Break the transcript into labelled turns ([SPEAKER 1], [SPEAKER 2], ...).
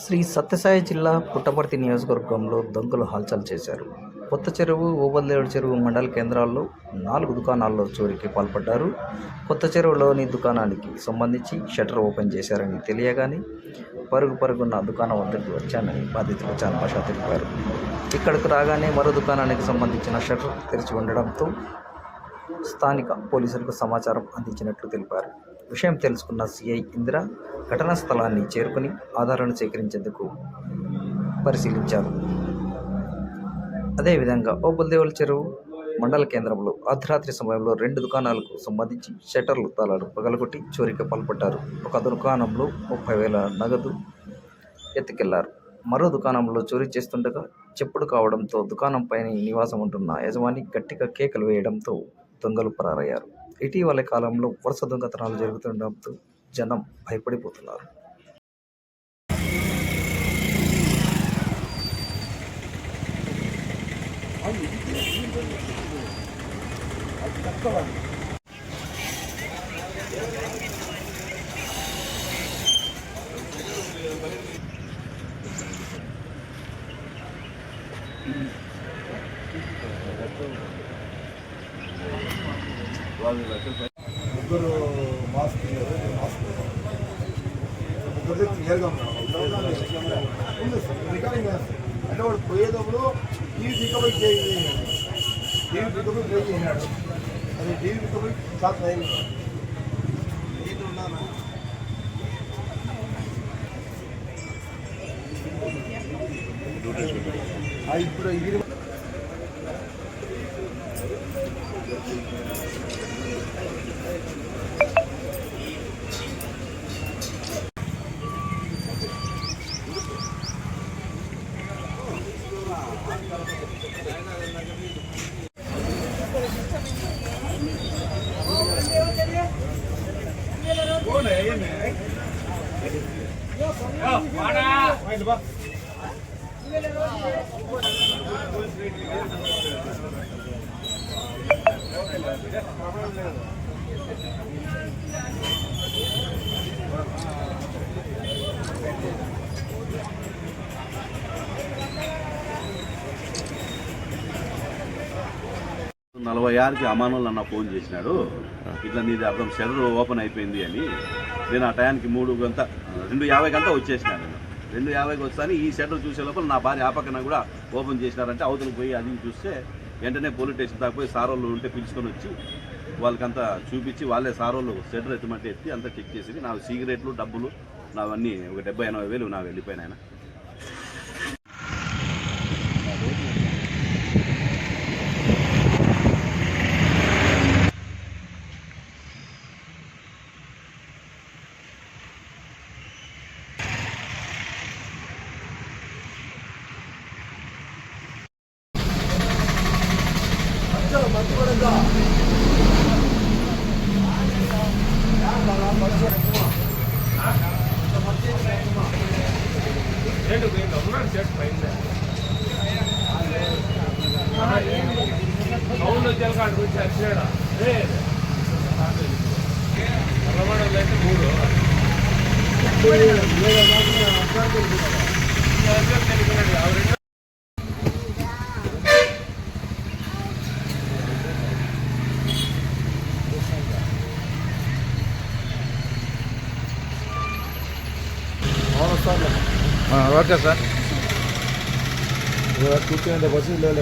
[SPEAKER 1] శ్రీ సత్యసాయి జిల్లా పుట్టపర్తి నియోజకవర్గంలో దొంగలు హల్చల్ చేశారు. కొత్త చెరువు, ఓబులేడు చెరువు మండల కేంద్రాల్లో 4 దుకాణాల్లో చోరీకి పాల్పడ్డారు. కొత్త చెరువులోని దుకాణానికి సంబంధించి షట్టర్ ఓపెన్ చేశారని తెలియగానే పరుగున దుకాణం వద్దకు వచ్చానని బాధితులు చాన్ భాష తెలిపారు. ఇక్కడకు రాగానే మరో దుకాణానికి సంబంధించిన షట్టర్ తెరిచి ఉండడంతో స్థానిక పోలీసులకు సమాచారం అందించినట్లు తెలిపారు. విషయం తెలుసుకున్న సిఐ ఇందిర ఘటనా స్థలాన్ని చేరుకుని ఆధారాలను సేకరించేందుకు పరిశీలించారు. అదేవిధంగా ఓబులేడు చెరువు మండల కేంద్రంలో అర్ధరాత్రి సమయంలో 2 దుకాణాలకు సంబంధించి షట్టర్లు తాళాలు పగలగొట్టి చోరీకి పాల్పడ్డారు. ఒక దుకాణంలో 30,000 నగదు ఎత్తుకెళ్లారు. మరో దుకాణంలో చోరీ చేస్తుండగా చెప్పుడు కావడంతో దుకాణంపై నివాసం ఉంటున్న యజమాని గట్టిగా కేకలు వేయడంతో దొంగలు పరారయ్యారు. ఇటీవల కాలంలో వరుస దొంగతనాలు జరుగుతుండడంతో జనం భయపడిపోతున్నారు.
[SPEAKER 2] ముగ్గురు మాస్క్ ముగ్గురు క్లియర్గా రికార్డింగ్ అంటే వాడు పోయేటప్పుడు టీవీ పికప్ ప్లే చేసినాడు. అది టీవీ పికప్ షాక్ అయింది. ఇప్పుడు ఇది
[SPEAKER 3] నలభై ఆరుకి అమానులు అన్న ఫోన్ చేసినాడు. ఇట్లా నీది అర్థం షెటర్ ఓపెన్ అయిపోయింది అని. నేను ఆ టయానికి 2:50 వచ్చేసినాను. నేను 2:50 వస్తాను. ఈ షెటర్ చూసే లోపల నా భార్య ఆ పక్కన కూడా ఓపెన్ చేసినారంటే అవతలకు పోయి అది చూస్తే వెంటనే పోలీస్ స్టేషన్ దాకా పోయి సారోళ్ళు ఉంటే పిలుచుకొని వచ్చి వాళ్ళకంతా చూపించి వాళ్ళే సారోళ్ళు షెటర్ ఎత్తమంటే ఎత్తి అంతా చెక్ చేసి నాకు సిగరెట్లు డబ్బులు నావన్నీ ఒక 70-80 వేలు నాకు వెళ్ళిపోయినాయన.
[SPEAKER 4] Okay sir.
[SPEAKER 2] కూర్చొని బస్సు లేదు.